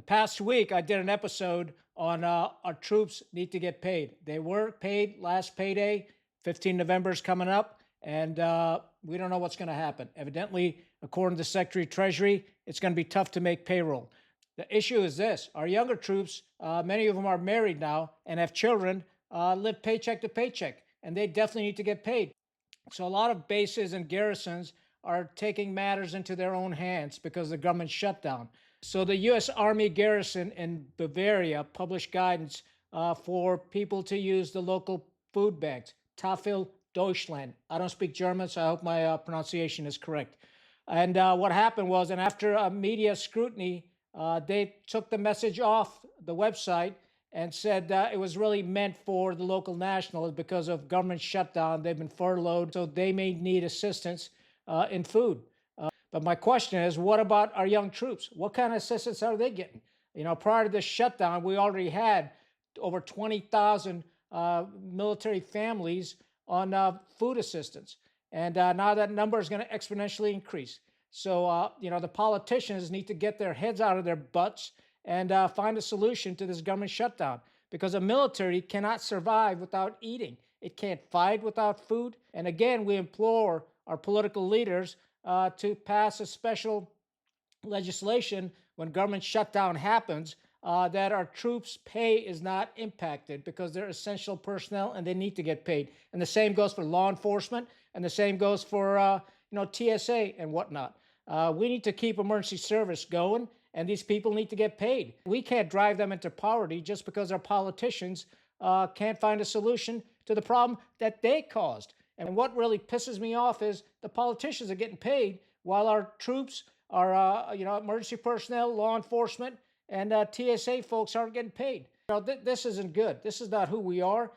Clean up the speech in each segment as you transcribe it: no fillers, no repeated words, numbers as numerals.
past week, I did an episode on our troops need to get paid. They were paid last payday. 15 November is coming up, and we don't know what's going to happen. Evidently, according to the Secretary of Treasury, it's going to be tough to make payroll. The issue is this: our younger troops, many of them are married now and have children, live paycheck to paycheck, and they definitely need to get paid. So a lot of bases and garrisons are taking matters into their own hands because of the government shutdown. So the U.S. Army garrison in Bavaria published guidance for people to use the local food banks, Tafel Deutschland. I don't speak German, so I hope my pronunciation is correct. And what happened was, and after media scrutiny, they took the message off the website and said it was really meant for the local nationals because of government shutdown. They've been furloughed, so they may need assistance in food. But my question is, what about our young troops? What kind of assistance are they getting? You know, prior to this shutdown, we already had over 20,000 military families on food assistance. And now that number is going to exponentially increase. So, the politicians need to get their heads out of their butts and find a solution to this government shutdown, because a military cannot survive without eating. It can't fight without food. And again, we implore our political leaders to pass a special legislation when government shutdown happens, that our troops' pay is not impacted, because they're essential personnel and they need to get paid. And the same goes for law enforcement, and the same goes for TSA and whatnot. We need to keep emergency service going, and these people need to get paid. We can't drive them into poverty just because our politicians can't find a solution to the problem that they caused. And what really pisses me off is the politicians are getting paid while our troops, our emergency personnel, law enforcement, and TSA folks aren't getting paid. This isn't good. This is not who we are.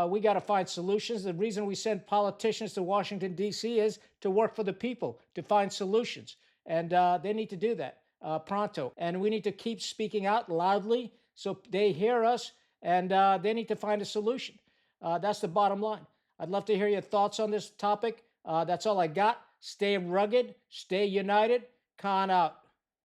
We got to find solutions. The reason we send politicians to Washington, D.C. is to work for the people, to find solutions. And they need to do that pronto. And we need to keep speaking out loudly so they hear us, and they need to find a solution. That's the bottom line. I'd love to hear your thoughts on this topic. That's all I got. Stay rugged, stay united. Con out.